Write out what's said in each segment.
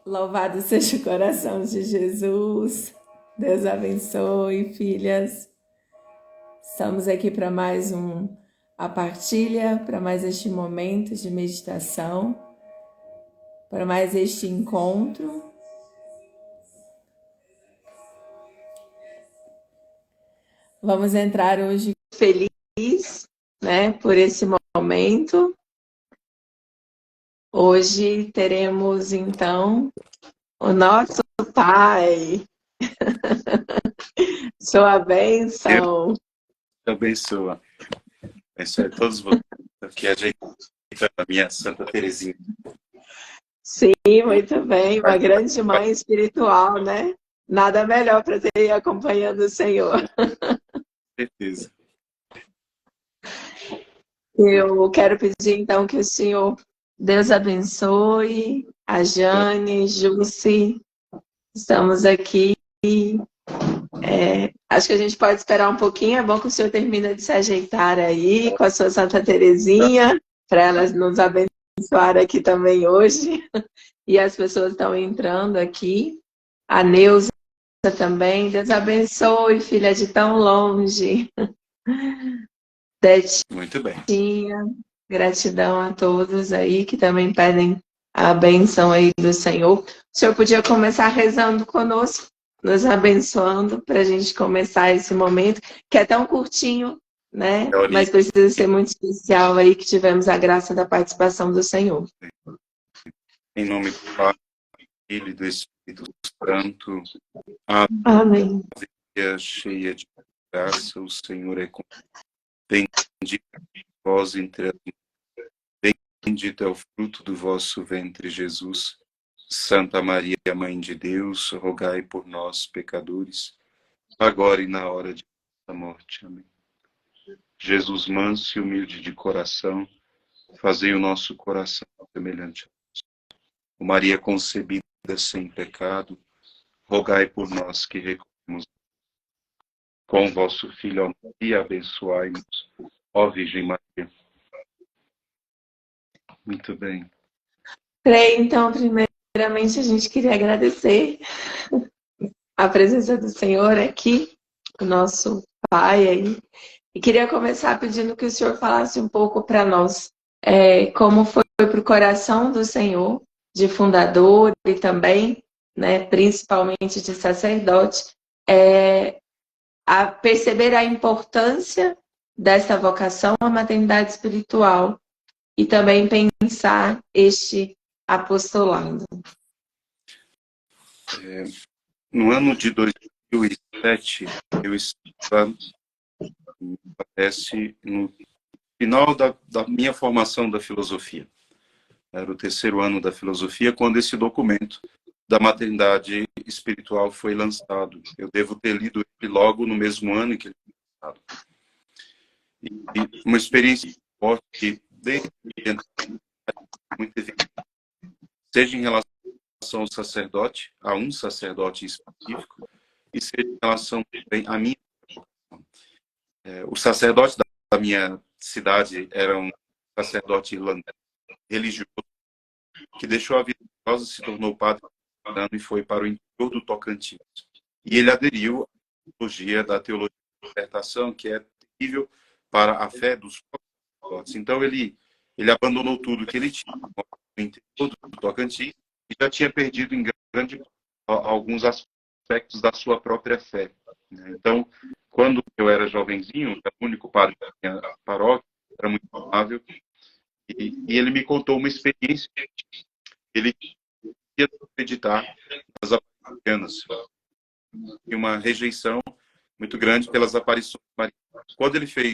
Louvado seja o coração de Jesus. Deus abençoe, filhas. Estamos aqui para mais a partilha, para mais este momento de meditação, para mais este encontro. Vamos entrar hoje feliz, né, por esse momento. Hoje teremos então o nosso Pai, sua Deus bênção. te abençoa. Abençoe a todos vocês que ajeitando a minha Santa Teresinha. Sim, muito bem, uma grande mãe espiritual, né? Nada melhor para ter acompanhando o Senhor. Com certeza. Eu quero pedir então que o Senhor, Deus abençoe a Jane, Jussi. Estamos aqui. Acho que a gente pode esperar um pouquinho. É bom que o Senhor termine de se ajeitar aí com a sua Santa Teresinha, para elas nos abençoar aqui também hoje. E as pessoas estão entrando aqui. A Neuza também. Deus abençoe, filha de tão longe. Muito bem. Detinha, gratidão a todos aí que também pedem a benção aí do Senhor. O Senhor podia começar rezando conosco, nos abençoando, para a gente começar esse momento, que é tão curtinho, né? Mas precisa ser muito especial aí que tivemos a graça da participação do Senhor. Em nome do Pai, do Filho e do Espírito Santo. Amém. Ave cheia de graça, o Senhor é convosco. Bendita vós entre as mulheres, bendito é o fruto do vosso ventre, Jesus. Santa Maria, Mãe de Deus, rogai por nós, pecadores, agora e na hora de nossa morte. Amém. Jesus manso e humilde de coração, fazei o nosso coração semelhante a vós. Maria concebida sem pecado, rogai por nós que recorremos com vosso Filho, ó Maria, abençoai-nos, ó Virgem Maria. Muito bem. Creio, então, primeiramente a gente queria agradecer a presença do Senhor aqui, o nosso Pai aí. E queria começar pedindo que o Senhor falasse um pouco para nós como foi para o coração do Senhor, de fundador e também, né, principalmente de sacerdote, a perceber a importância dessa vocação à maternidade espiritual e também pensar este apostolado. No ano de 2007, eu estava, me parece, no final da minha formação da filosofia. Era o terceiro ano da filosofia, quando esse documento da maternidade espiritual foi lançado. Eu devo ter lido ele logo no mesmo ano em que ele foi lançado. E uma experiência forte que, desde muito evidente, seja em relação ao sacerdote, a um sacerdote específico, e seja em relação também à minha. O sacerdote da minha cidade era um sacerdote irlandês, religioso, que deixou a vida religiosa, se tornou padre e foi para o interior do Tocantins. E ele aderiu à teologia da libertação, que é terrível para a fé dos sacerdotes. Então ele abandonou tudo que ele tinha no interior do Tocantins e já tinha perdido em grande alguns aspectos da sua própria fé. Então, quando eu era jovenzinho, era o único padre da minha paróquia, era muito amável, e ele me contou uma experiência. Ele queria acreditar nas aparições, e uma rejeição muito grande pelas aparições marianas. Quando ele fez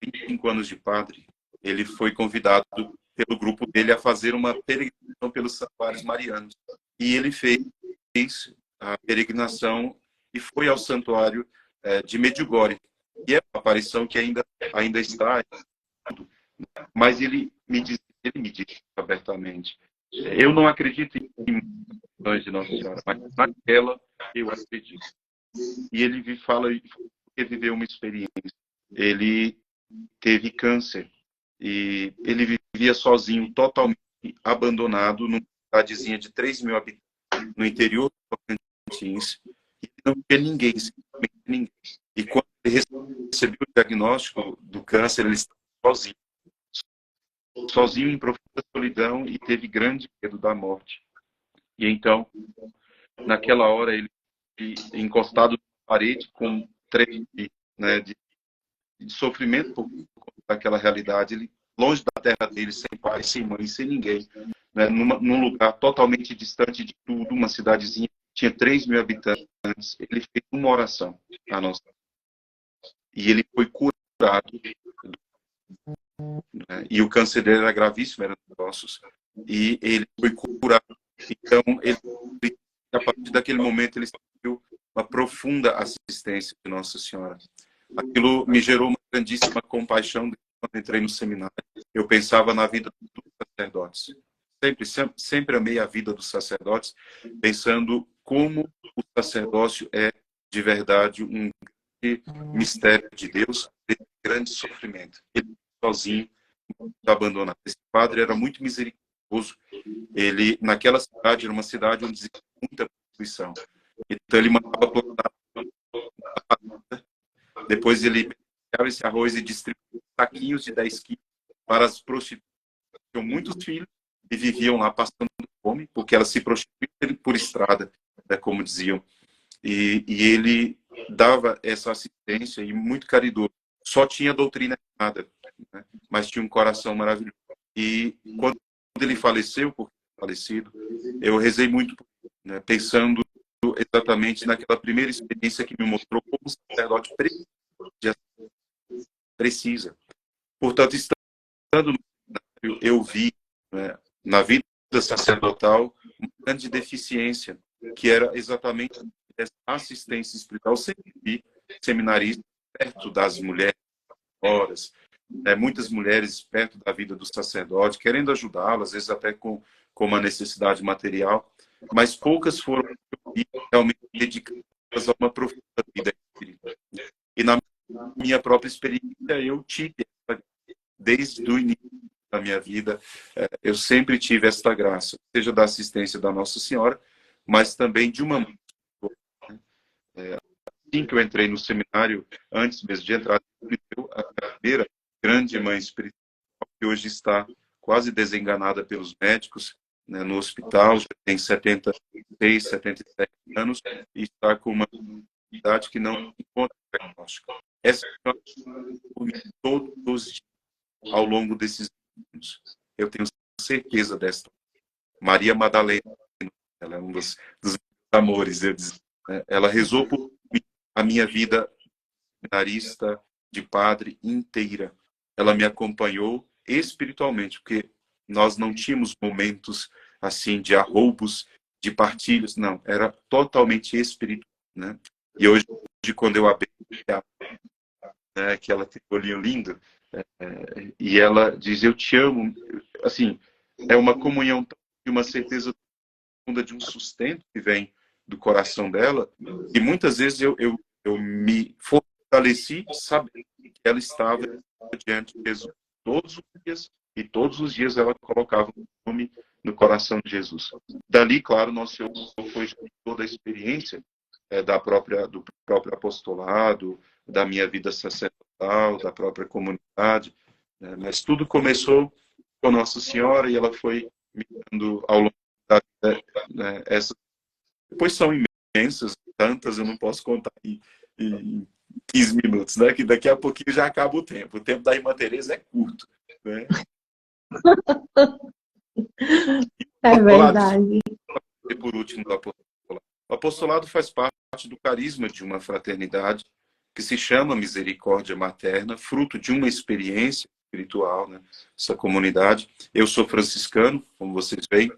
25 anos de padre, ele foi convidado pelo grupo dele a fazer uma peregrinação pelos santuários marianos. E ele fez a peregrinação e foi ao santuário de Medjugorje, que é uma aparição que ainda está, mas ele me disse abertamente: eu não acredito em missões de Nossa Senhora, mas naquela eu acredito. E ele fala que viveu uma experiência. Ele teve câncer e ele vivia sozinho, totalmente abandonado numa cidadezinha de 3.000 habitantes, no interior do Tocantins, e não tinha ninguém, simplesmente ninguém. E quando ele recebeu o diagnóstico do câncer, ele estava sozinho, sozinho em profunda solidão, e teve grande medo da morte. E então, naquela hora, ele encostado na parede com três, né, de sofrimento por conta daquela realidade, ele longe da terra dele, sem pai, sem mãe, sem ninguém, né, num lugar totalmente distante de tudo, uma cidadezinha, tinha 3.000 habitantes, ele fez uma oração a nossa, e ele foi curado, né, e o câncer dele era gravíssimo, era nos ossos, e ele foi curado. Então, a partir daquele momento, ele sentiu uma profunda assistência de Nossa Senhora. Aquilo me gerou uma grandíssima compaixão quando entrei no seminário. Eu pensava na vida dos sacerdotes. Sempre amei a vida dos sacerdotes, pensando como o sacerdócio é, de verdade, um grande mistério de Deus, um grande sofrimento. Ele sozinho, abandonado. Esse padre era muito misericordioso. Ele, naquela cidade, era uma cidade onde existia muita prostituição. Então, ele mandava plantar. Depois ele pegava esse arroz e distribuía saquinhos de 10 quilos para as prostitutas. Tinham muitos filhos e viviam lá passando fome, porque elas se prostituíam por estrada, né, como diziam. E ele dava essa assistência, e muito caridoso. Só tinha doutrina errada, né, mas tinha um coração maravilhoso. E quando ele faleceu, porque falecido, eu rezei muito, né, pensando exatamente naquela primeira experiência que me mostrou como o sacerdote precisa. Portanto, estando no seminário, eu vi, né, na vida sacerdotal uma grande deficiência, que era exatamente essa assistência espiritual. Eu sempre vi seminaristas perto das mulheres, horas, né, muitas mulheres perto da vida do sacerdote, querendo ajudá-las, às vezes até com uma necessidade material, mas poucas foram realmente dedicadas a uma profunda vida espiritual. E na minha própria experiência, eu tive, desde o início da minha vida, eu sempre tive esta graça, seja da assistência da Nossa Senhora, mas também de uma mãe. Assim que eu entrei no seminário, antes mesmo de entrar, a primeira grande mãe espiritual, que hoje está quase desenganada pelos médicos, né, no hospital, já tem 76, 77 anos, e está com uma idade que não encontra diagnóstico. Essa é todos os dias, ao longo desses anos. Eu tenho certeza desta. Maria Madalena, ela é um dos meus amores. Ela rezou por mim, a minha vida seminarista, de padre inteira. Ela me acompanhou espiritualmente, porque nós não tínhamos momentos assim de arroubos, de partilhas, não. Era totalmente espiritual, né? E hoje, quando eu abri, né, que ela tem um olhinho lindo, e ela diz, eu te amo, assim, é uma comunhão e uma certeza profunda de um sustento que vem do coração dela, e muitas vezes eu me fortaleci sabendo que ela estava diante de Jesus todos os dias, e todos os dias ela colocava o nome no coração de Jesus. Dali, claro, nosso Senhor foi toda a experiência do próprio apostolado, da minha vida sacerdotal, da própria comunidade, né? Mas tudo começou com Nossa Senhora, e ela foi me dando ao longo da vida, né, essas. Depois são imensas, tantas, eu não posso contar em 15 minutos, né? Que daqui a pouquinho já acaba o tempo. O tempo da Irmã Teresa é curto, né? É verdade. E por último, do apostolado. O apostolado faz parte do carisma de uma fraternidade que se chama Misericórdia Materna, fruto de uma experiência espiritual, né? Essa comunidade. Eu sou franciscano, como vocês veem,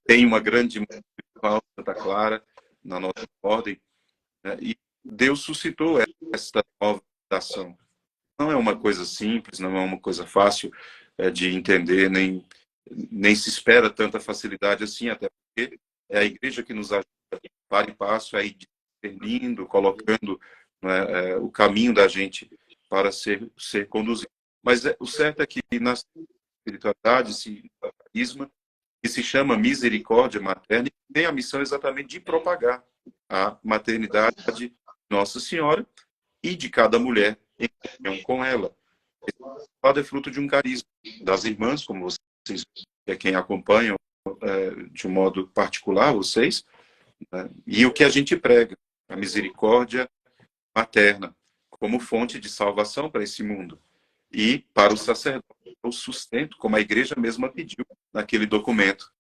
tenho uma grande irmã espiritual, Santa Clara, na nossa ordem, né? E Deus suscitou esta nova ação. Não é uma coisa simples, não é uma coisa fácil de entender, nem se espera tanta facilidade assim, até porque é a igreja que nos ajuda para e passo, aí discernindo, colocando, né, o caminho da gente para ser conduzido. Mas o certo é que espiritualidade, esse carisma, que se chama misericórdia materna, e tem a missão exatamente de propagar a maternidade de Nossa Senhora e de cada mulher em comunhão com ela. Esse é fruto de um carisma das irmãs, como vocês, que é quem acompanham de um modo particular, vocês, né? E o que a gente prega, a misericórdia materna, como fonte de salvação para esse mundo. E para o sacerdote, o sustento, como a igreja mesma pediu naquele documento,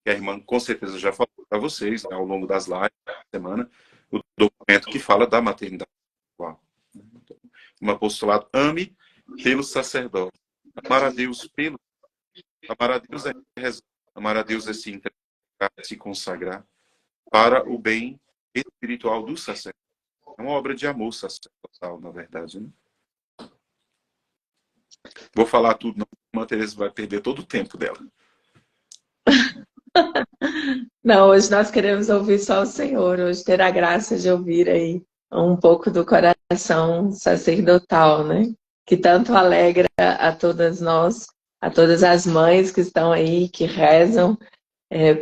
que a irmã com certeza já falou para vocês, né, ao longo das lives da semana, o documento que fala da maternidade. Um apostolado: ame pelo sacerdote. Amar a Deus pelo... Amar a Deus é rezar. Amar a Deus é se entregar, se consagrar para o bem espiritual do sacerdote. É uma obra de amor sacerdotal, na verdade, né? Vou falar tudo, não. A Teresa vai perder todo o tempo dela. Não, hoje nós queremos ouvir só o Senhor, hoje ter a graça de ouvir aí um pouco do coração sacerdotal, né? Que tanto alegra a todas nós, a todas as mães que estão aí, que rezam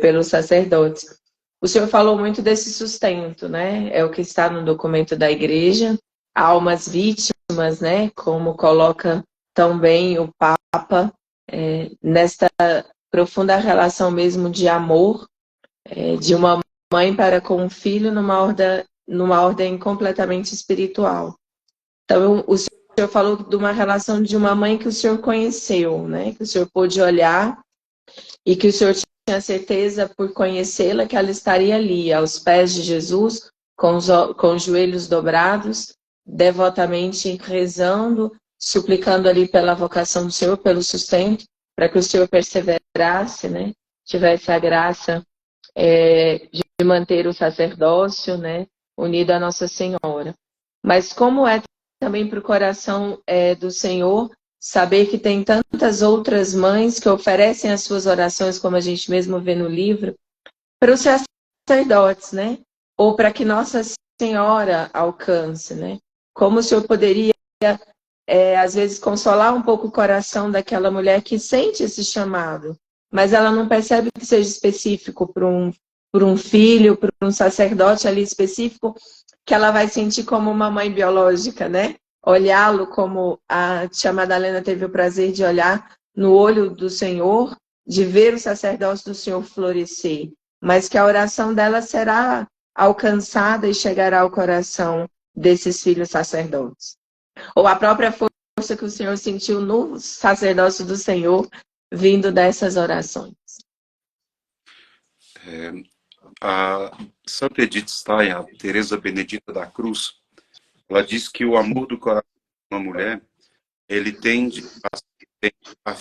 pelos sacerdotes. O senhor falou muito desse sustento, né? É o que está no documento da igreja, almas vítimas, né? Como coloca tão bem o Papa, nesta profunda relação mesmo de amor, de uma mãe para com o filho numa ordem completamente espiritual. Então, o senhor falou de uma relação de uma mãe que o senhor conheceu, né? Que o senhor pôde olhar e que o senhor tinha certeza, por conhecê-la, que ela estaria ali, aos pés de Jesus, com os joelhos dobrados, devotamente rezando, suplicando ali pela vocação do Senhor, pelo sustento, para que o Senhor perseverasse, né? Tivesse a graça de manter o sacerdócio, né? Unido a Nossa Senhora. Mas como é também para o coração do Senhor saber que tem tantas outras mães que oferecem as suas orações, como a gente mesmo vê no livro, para os sacerdotes, né? Ou para que Nossa Senhora alcance, né? Como o Senhor poderia, às vezes, consolar um pouco o coração daquela mulher que sente esse chamado, mas ela não percebe que seja específico para um filho, para um sacerdote ali específico, que ela vai sentir como uma mãe biológica, né? Olhá-lo como a tia Madalena teve o prazer de olhar no olho do Senhor, de ver o sacerdócio do Senhor florescer, mas que a oração dela será alcançada e chegará ao coração desses filhos sacerdotes. Ou a própria força que o Senhor sentiu no sacerdócio do Senhor, vindo dessas orações. A Santa Edith Stein, a Teresa Benedita da Cruz, ela diz que o amor do coração de uma mulher, ele tende a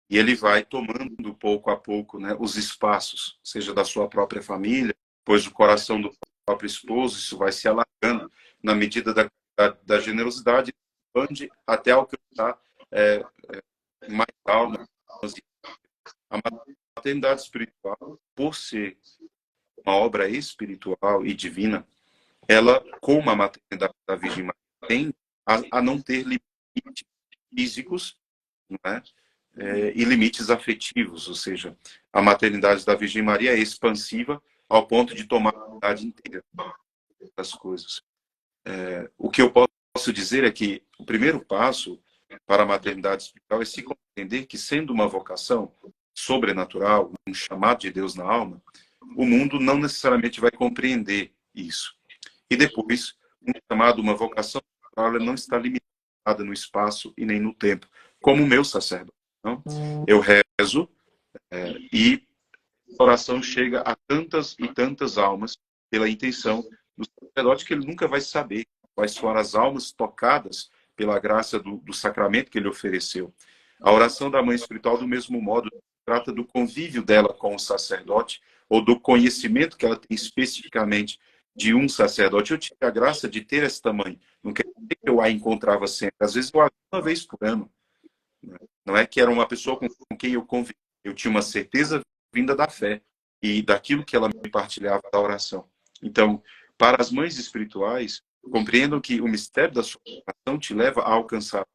e ele vai tomando pouco a pouco, né, os espaços, seja da sua própria família, pois o coração do próprio esposo, isso vai se alargando na medida da generosidade, expande até alcançar mais almas. A maternidade espiritual, por ser uma obra espiritual e divina, ela, como a maternidade da Virgem Maria, tem a não ter limites físicos, não é? E limites afetivos, ou seja, a maternidade da Virgem Maria é expansiva ao ponto de tomar a humanidade inteira das coisas. O que eu posso dizer é que o primeiro passo para a maternidade espiritual é se compreender que, sendo uma vocação sobrenatural, um chamado de Deus na alma, o mundo não necessariamente vai compreender isso. E depois, um chamado, uma vocação, ela não está limitada no espaço e nem no tempo, como o meu sacerdote. Não? Eu rezo e a oração chega a tantas e tantas almas pela intenção do sacerdote, que ele nunca vai saber quais foram as almas tocadas pela graça do sacramento que ele ofereceu. A oração da mãe espiritual, do mesmo modo, trata do convívio dela com o sacerdote ou do conhecimento que ela tem especificamente de um sacerdote. Eu tive a graça de ter esta mãe. Não quer dizer que eu a encontrava sempre. Às vezes eu a vi uma vez por ano. Não é que era uma pessoa com quem eu convivi. Eu tinha uma certeza vinda da fé e daquilo que ela me partilhava da oração. Então, para as mães espirituais, compreendam que o mistério da sua oração te leva a alcançar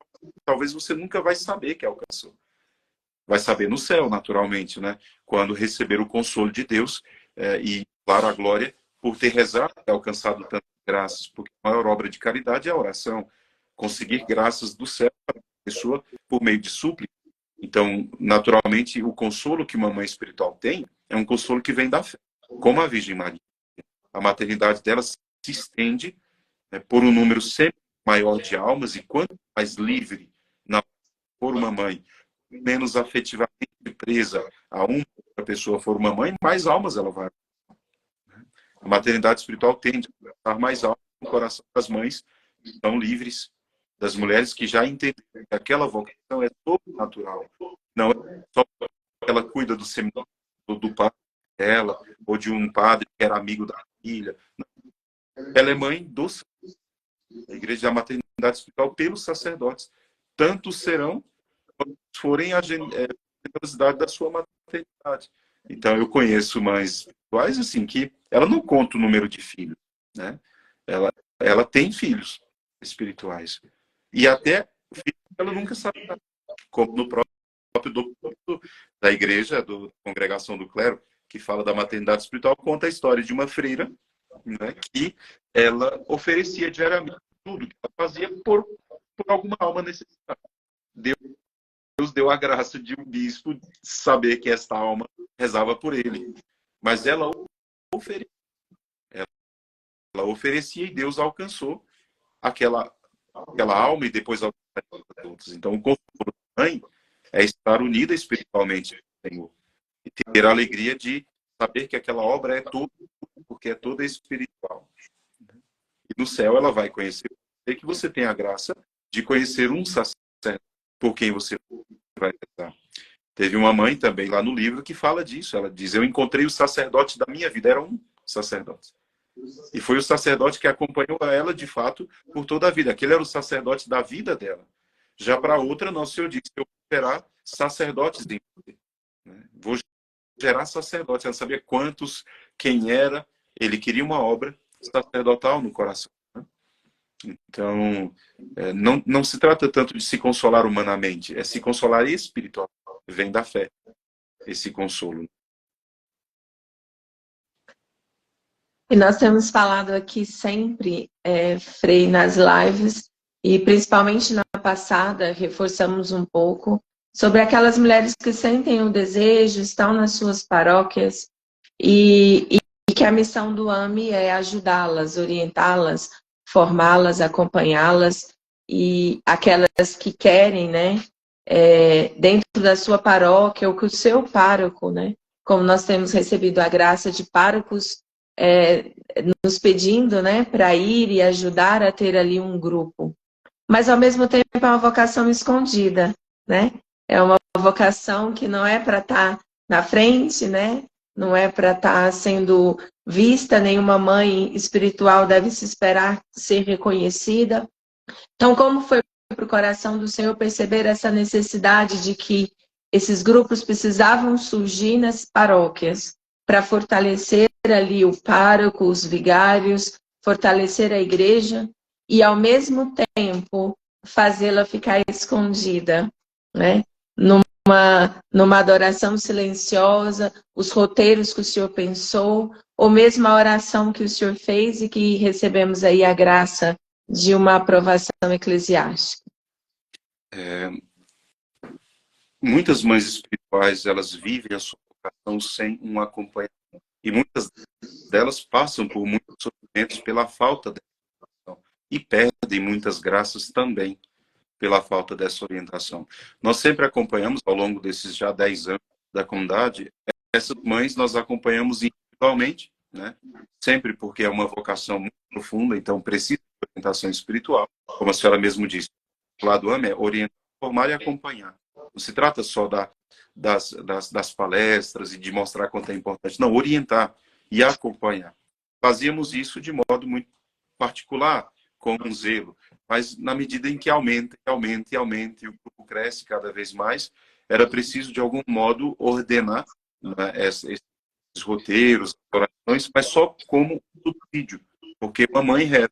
talvez você nunca vai saber que alcançou. Vai saber no céu, naturalmente, né? Quando receber o consolo de Deus e, claro, a glória por ter rezado e alcançado tantas graças, porque a maior obra de caridade é a oração. Conseguir graças do céu para a pessoa por meio de súplica. Então, naturalmente, o consolo que uma mãe espiritual tem é um consolo que vem da fé, como a Virgem Maria. A maternidade dela se estende, né, por um número sempre maior de almas, e quanto mais livre for uma mãe, menos afetivamente presa a uma pessoa for uma mãe, mais almas ela vai. A maternidade espiritual tende a dar mais almas no coração das mães que estão livres, das mulheres que já entenderam que aquela vocação é sobrenatural. Não é só porque ela cuida do seminário do pai dela, ou de um padre que era amigo da filha. Ela é mãe dos a igreja da maternidade espiritual pelos sacerdotes. Tantos serão quando forem a generosidade da sua maternidade. Então, eu conheço mães espirituais, assim, que ela não conta o número de filhos, né? Ela tem filhos espirituais. E até o filho ela nunca sabe, como no próprio documento da igreja, da Congregação do Clero, que fala da maternidade espiritual, conta a história de uma freira, né, que ela oferecia diariamente tudo que ela fazia por alguma alma necessitada. Deus deu a graça de um bispo saber que esta alma rezava por ele. Mas ela oferecia, ela oferecia e Deus alcançou aquela alma e depois alcançou outros. Então, o consolo da mãe é estar unida espiritualmente com o Senhor e ter a alegria de saber que aquela obra é toda, porque é toda espiritual. E no céu ela vai conhecer que você tem a graça de conhecer um sacerdote por quem você vai rezar. Teve uma mãe também lá no livro que fala disso. Ela diz: eu encontrei o sacerdote da minha vida. Era um sacerdote. E foi o sacerdote que acompanhou ela, de fato, por toda a vida. Aquele era o sacerdote da vida dela. Já para outra, Nosso Senhor disse: eu vou gerar sacerdotes em você. Vou gerar sacerdotes. Ela sabia quantos, quem era. Ele queria uma obra sacerdotal no coração. Então, não se trata tanto de se consolar humanamente, é se consolar espiritualmente. Vem da fé, esse consolo. E nós temos falado aqui sempre, Frei, nas lives, e principalmente na passada, reforçamos um pouco, sobre aquelas mulheres que sentem o desejo, estão nas suas paróquias, e que a missão do AME é ajudá-las, orientá-las, formá-las, acompanhá-las, e aquelas que querem, né, dentro da sua paróquia, ou que o seu pároco, né, como nós temos recebido a graça de párocos nos pedindo, né, para ir e ajudar a ter ali um grupo. Mas, ao mesmo tempo, é uma vocação escondida, né? É uma vocação que não é para estar na frente, né? Não é para estar sendo vista, nenhuma mãe espiritual deve se esperar ser reconhecida. Então, como foi para o coração do Senhor perceber essa necessidade de que esses grupos precisavam surgir nas paróquias para fortalecer ali o pároco, os vigários, fortalecer a igreja e, ao mesmo tempo, fazê-la ficar escondida, né? Numa adoração silenciosa, os roteiros que o Senhor pensou, ou mesmo a oração que o Senhor fez e que recebemos aí a graça de uma aprovação eclesiástica. Muitas mães espirituais, elas vivem a sua vocação sem um acompanhamento. E muitas delas passam por muitos sofrimentos pela falta dessa orientação. E perdem muitas graças também pela falta dessa orientação. Nós sempre acompanhamos, ao longo desses já 10 anos da comunidade, essas mães nós acompanhamos individualmente, né? Sempre porque é uma vocação muito profunda, então precisa de orientação espiritual. Como a senhora mesmo disse, o lado AME é orientar, formar e acompanhar. Não se trata só das palestras e de mostrar quanto é importante. Não, orientar e acompanhar. Fazíamos isso de modo muito particular, com um zelo. Mas na medida em que aumenta, e o grupo cresce cada vez mais, era preciso, de algum modo, ordenar, né, esses roteiros, orações, mas só como subsídio. Porque uma mãe reza,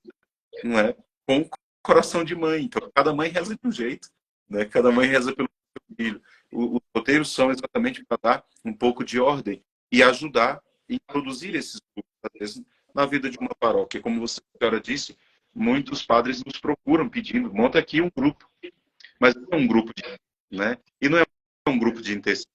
não é? Com o coração de mãe. Então, cada mãe reza de um jeito. né? Cada mãe reza pelo seu filho. Os roteiros são exatamente para dar um pouco de ordem e ajudar a introduzir esses grupos, às vezes, na vida de uma paróquia. Como você, a senhora disse, muitos padres nos procuram pedindo, monta aqui um grupo. Mas não é um grupo né? E não é um grupo de intercessão.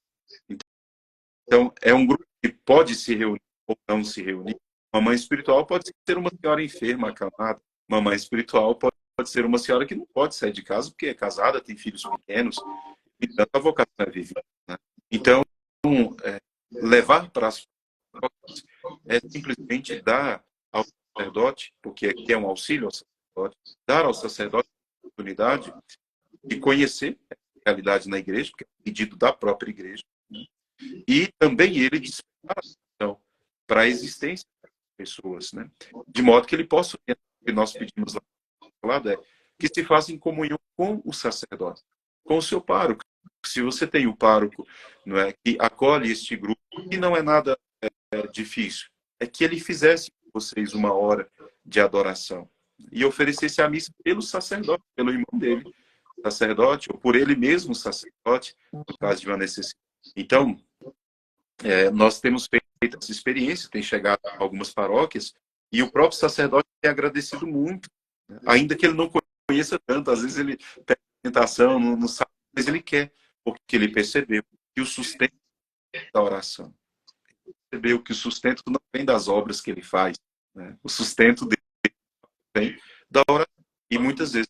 Então, é um grupo que pode se reunir ou não se reunir. Mamãe espiritual pode ser uma senhora enferma, acamada. Mamãe espiritual pode ser uma senhora que não pode sair de casa porque é casada, tem filhos pequenos, e tanta vocação é vivida. Né? Então, levar para as paróquias é simplesmente dar ao sacerdote, porque aqui é um auxílio ao sacerdote, dar ao sacerdote a oportunidade de conhecer a realidade na igreja, porque é um pedido da própria igreja, né? E também ele despertar a atenção para a existência das pessoas, né? De modo que ele possa, o que nós pedimos lá do lado é que se faça em comunhão com o sacerdote, com o seu pároco. Se você tem o pároco, não é, que acolhe este grupo, que não é nada difícil, é que ele fizesse com vocês uma hora de adoração e oferecesse a missa pelo sacerdote, pelo irmão dele, sacerdote, ou por ele mesmo sacerdote, no caso de uma necessidade. Então, nós temos feito essa experiência, tem chegado a algumas paróquias, e o próprio sacerdote tem agradecido muito, né? Ainda que ele não conheça tanto, às vezes ele pede tentação, não sabe, mas ele quer, porque ele percebeu que o sustento da oração, percebeu que o sustento não vem das obras que ele faz, né? O sustento dele vem da oração. E muitas vezes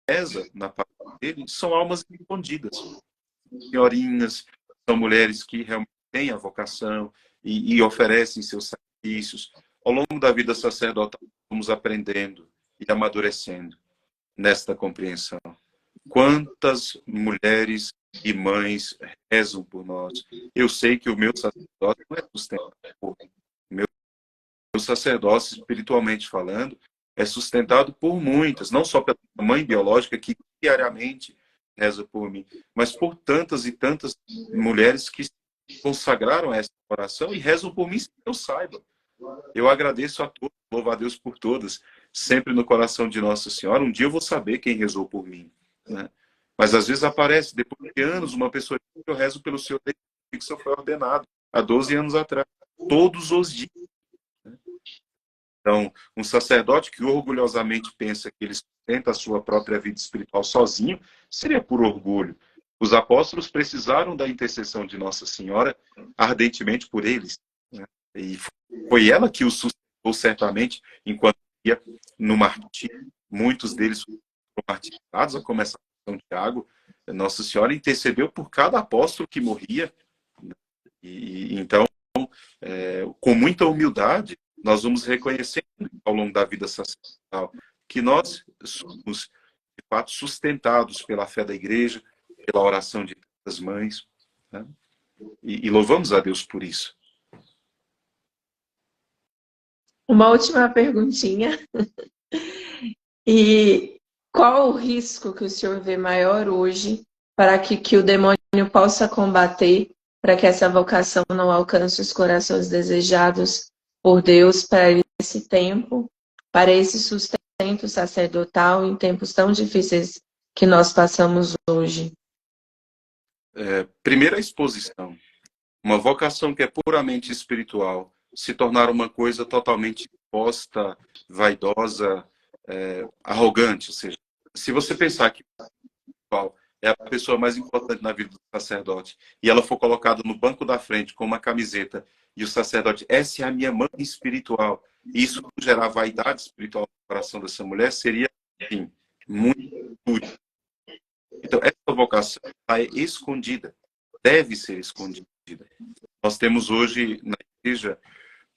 reza na parte dele são almas escondidas, senhorinhas, são mulheres que realmente têm a vocação e oferecem seus sacrifícios. Ao longo da vida sacerdotal, vamos aprendendo e amadurecendo nesta compreensão. Quantas mulheres e mães rezam por nós? Eu sei que o meu sacerdote não é sustentado por mim. Meu sacerdócio, espiritualmente falando, é sustentado por muitas, não só pela mãe biológica, que diariamente reza por mim, mas por tantas e tantas mulheres que consagraram essa oração e rezam por mim sem que eu saiba. Eu agradeço a todos, louvo a Deus por todas, sempre no coração de Nossa Senhora. Um dia eu vou saber quem rezou por mim, né? Mas às vezes aparece, depois de anos, uma pessoa que eu rezo pelo senhor desde que o senhor foi ordenado, há 12 anos atrás, todos os dias. Então, um sacerdote que orgulhosamente pensa que ele sustenta a sua própria vida espiritual sozinho, seria por orgulho. Os apóstolos precisaram da intercessão de Nossa Senhora ardentemente por eles, né? E foi ela que os sustentou certamente enquanto ia no martírio. Muitos deles foram martirizados, a começar com São Tiago. Nossa Senhora intercedeu por cada apóstolo que morria. E então, com muita humildade, nós vamos reconhecendo ao longo da vida sacerdotal que nós somos, de fato, sustentados pela fé da igreja, pela oração de tantas mães, né? E louvamos a Deus por isso. Uma última perguntinha. E qual o risco que o senhor vê maior hoje para que o demônio possa combater, para que essa vocação não alcance os corações desejados por Deus para esse tempo, para esse sustento sacerdotal em tempos tão difíceis que nós passamos hoje? Primeira exposição. Uma vocação que é puramente espiritual se tornar uma coisa totalmente imposta, vaidosa, arrogante. Ou seja, se você pensar que é a pessoa mais importante na vida do sacerdote e ela for colocada no banco da frente com uma camiseta e o sacerdote, essa é a minha mãe espiritual, e isso gerar vaidade espiritual no coração dessa mulher, seria, enfim, muito duro. Então, essa vocação é escondida, deve ser escondida. Nós temos hoje na igreja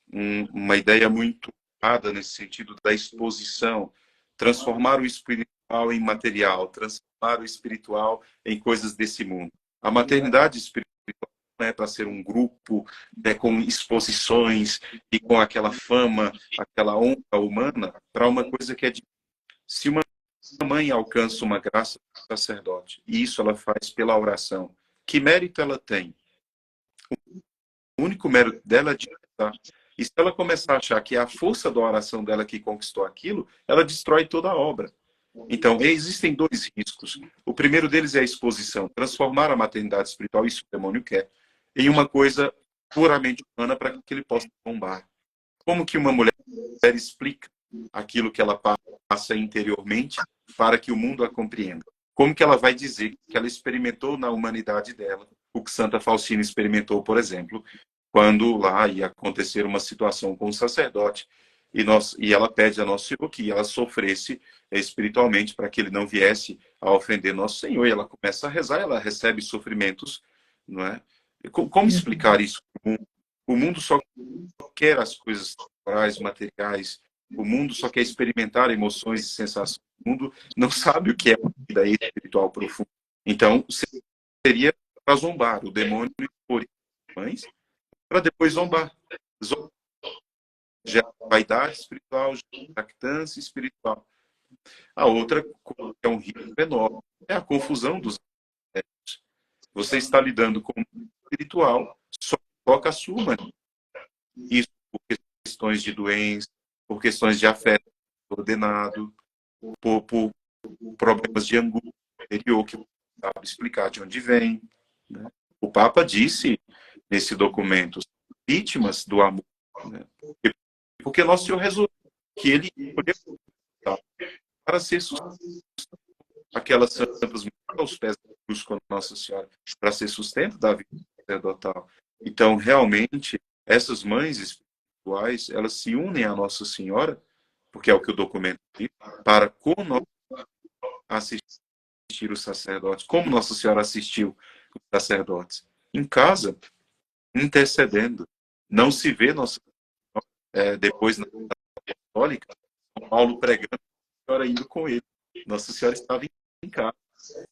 uma ideia muito errada nesse sentido da exposição, transformar o espiritual em material, transformar o espiritual em coisas desse mundo. A maternidade espiritual não é para ser um grupo, né, com exposições e com aquela fama, aquela honra humana, para uma coisa que é de... Se uma mãe alcança uma graça do sacerdote, e isso ela faz pela oração, que mérito ela tem? O único mérito dela é de rezar. E se ela começar a achar que é a força da oração dela que conquistou aquilo, ela destrói toda a obra. Então, existem dois riscos. O primeiro deles é a exposição, transformar a maternidade espiritual, isso o demônio quer, em uma coisa puramente humana para que ele possa bombar. Como que uma mulher explica aquilo que ela passa interiormente para que o mundo a compreenda? Como que ela vai dizer que ela experimentou na humanidade dela o que Santa Faustina experimentou, por exemplo, quando lá ia acontecer uma situação com o sacerdote e ela pede a Nosso Senhor que ela sofresse espiritualmente para que ele não viesse a ofender Nosso Senhor. E ela começa a rezar, ela recebe sofrimentos, não é? Como explicar isso? O mundo só quer as coisas temporais, materiais. O mundo só quer experimentar emoções e sensações. O mundo não sabe o que é uma vida espiritual profunda. Então, seria para zombar. O demônio expor mães para depois zombar. Já vaidade espiritual, já jactância espiritual. A outra, que é um risco enorme, é a confusão dos aspectos. Você está lidando com o espiritual, só toca a sua humanidade. Isso por questões de doença, por questões de afeto ordenado, por problemas de angústia interior, que não sabe explicar de onde vem. Né? O Papa disse nesse documento, vítimas do amor. Né? Porque Nosso Senhor resolveu que ele escolheu para ser aquelas santas aos pés da cruz com Nossa Senhora, para ser sustento da vida sacerdotal. Então, realmente, essas mães espirituais, elas se unem à Nossa Senhora, porque é o que o documento diz, para conosco assistir os sacerdotes, como Nossa Senhora assistiu os sacerdotes. Em casa, intercedendo. Não se vê Nossa Senhora, depois na católica, São Paulo pregando, a Senhora indo com ele. Nossa Senhora estava em casa,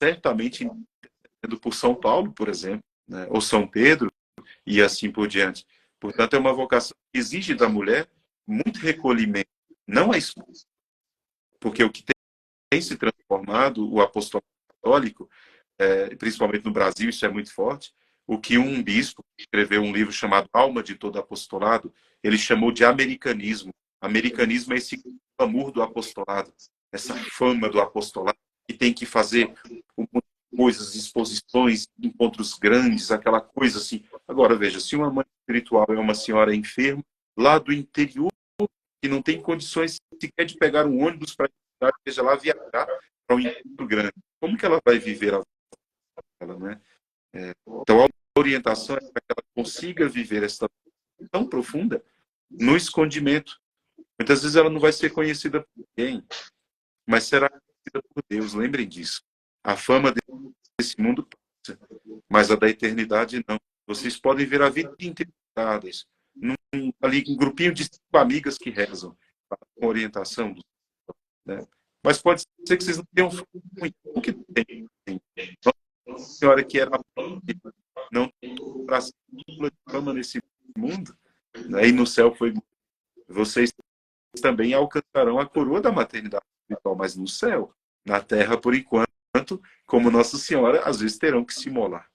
certamente intercedendo por São Paulo, por exemplo, né? Ou São Pedro, e assim por diante. Portanto, é uma vocação que exige da mulher muito recolhimento, não a esposa. Porque o que tem se transformado, o apostolado católico, principalmente no Brasil, isso é muito forte, o que um bispo escreveu um livro chamado Alma de Todo Apostolado, ele chamou de americanismo. Americanismo é esse clamor do apostolado, essa fama do apostolado, que tem que fazer coisas, exposições, encontros grandes, aquela coisa assim. Agora, veja, se uma mãe espiritual é uma senhora enferma, lá do interior, que não tem condições sequer de pegar um ônibus para seja lá viajar para um encontro grande, como que ela vai viver a vida dela, né? Então, a orientação é para que ela consiga viver essa tão profunda no escondimento. Muitas vezes ela não vai ser conhecida por ninguém, mas será conhecida por Deus. Lembrem disso. A fama desse mundo passa, mas a da eternidade não. Vocês podem ver a vida inteira ali um grupinho de 5 amigas que rezam com orientação, né? Mas pode ser que vocês não tenham muito. O que tem? Nossa Senhora que era não tem de fama nesse mundo, né? E no céu foi. Vocês também alcançarão a coroa da maternidade espiritual, mas no céu. Na terra, por enquanto, como Nossa Senhora, às vezes terão que se imolar.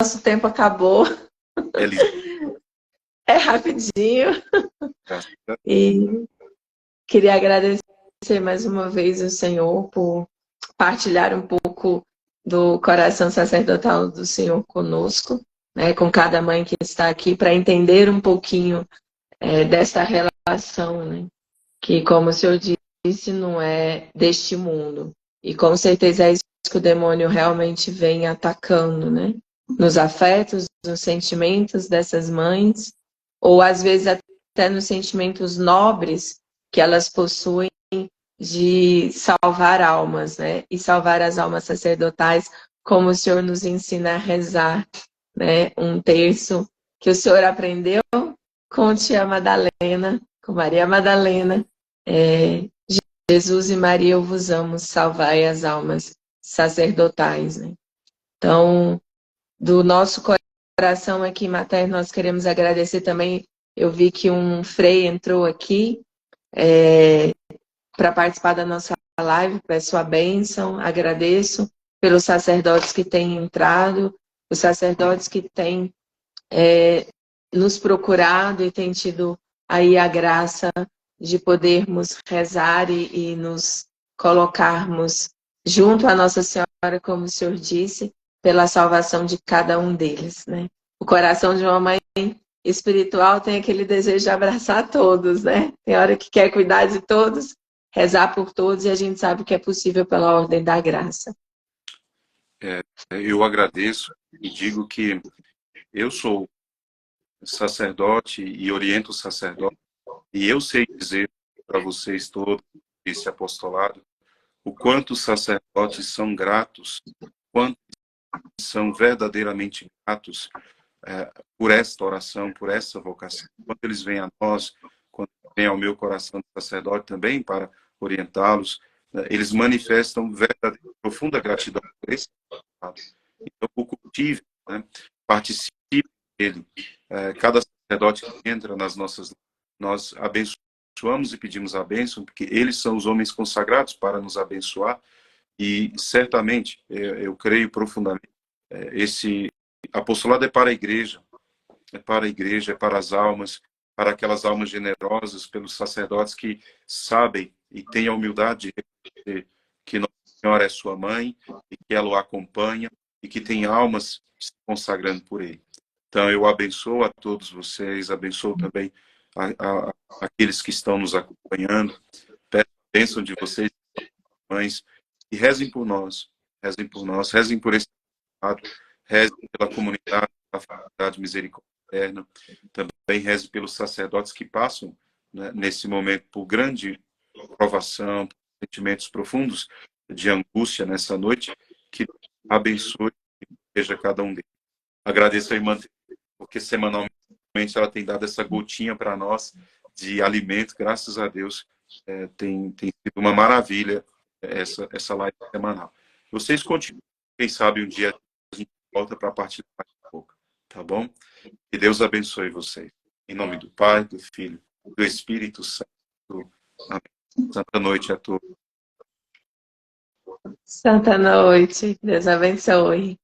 Nosso tempo acabou. É rapidinho. E queria agradecer mais uma vez ao Senhor por partilhar um pouco do coração sacerdotal do Senhor conosco, né, com cada mãe que está aqui, para entender um pouquinho dessa relação, né, que, como o Senhor disse, não é deste mundo. E com certeza é isso que o demônio realmente vem atacando, né? Nos afetos, nos sentimentos dessas mães, ou às vezes até nos sentimentos nobres que elas possuem de salvar almas, né? E salvar as almas sacerdotais, como o Senhor nos ensina a rezar, né? Um terço que o Senhor aprendeu com Tia Madalena, com Maria Madalena, Jesus e Maria, eu vos amo, salvai as almas sacerdotais, né? Então, do nosso coração aqui materno, nós queremos agradecer também. Eu vi que um frei entrou aqui para participar da nossa live, peço a bênção, agradeço pelos sacerdotes que têm entrado, os sacerdotes que têm nos procurado e têm tido aí a graça de podermos rezar e nos colocarmos junto à Nossa Senhora, como o Senhor disse, pela salvação de cada um deles, né? O coração de uma mãe espiritual tem aquele desejo de abraçar todos, né? Tem hora que quer cuidar de todos, rezar por todos, e a gente sabe que é possível pela ordem da graça. Eu agradeço e digo que eu sou sacerdote e oriento o sacerdote, e eu sei dizer para vocês todos esse apostolado o quanto os sacerdotes são gratos, quanto são verdadeiramente gratos por esta oração, por essa vocação. Quando eles vêm a nós, quando vêm ao meu coração de sacerdote também para orientá-los, eles manifestam verdadeira, profunda gratidão por esse trabalho. Então, o cultivo, né, participe dele. Cada sacerdote que entra nas nossas... Nós abençoamos e pedimos a bênção, porque eles são os homens consagrados para nos abençoar, e certamente, eu creio profundamente, esse apostolado é para a igreja, é para as almas, para aquelas almas generosas, pelos sacerdotes que sabem e têm a humildade de reconhecer que Nossa Senhora é sua mãe e que ela o acompanha e que tem almas se consagrando por ele. Então, eu abençoo a todos vocês, abençoo também aqueles que estão nos acompanhando, peço a bênção de vocês, mães, e rezem por nós, rezem por esse estado, rezem pela comunidade, pela faculdade Misericórdia Eterna, também rezem pelos sacerdotes que passam, né, nesse momento por grande provação, por sentimentos profundos de angústia nessa noite, que abençoe e proteja cada um deles. Agradeço a irmã, porque semanalmente ela tem dado essa gotinha para nós de alimento, graças a Deus, tem sido uma maravilha essa live semanal. Vocês continuem, quem sabe um dia a gente volta para participar um pouco, tá bom? Que Deus abençoe vocês. Em nome do Pai, do Filho, do Espírito Santo. Amém. Santa noite a todos. Santa noite. Deus abençoe.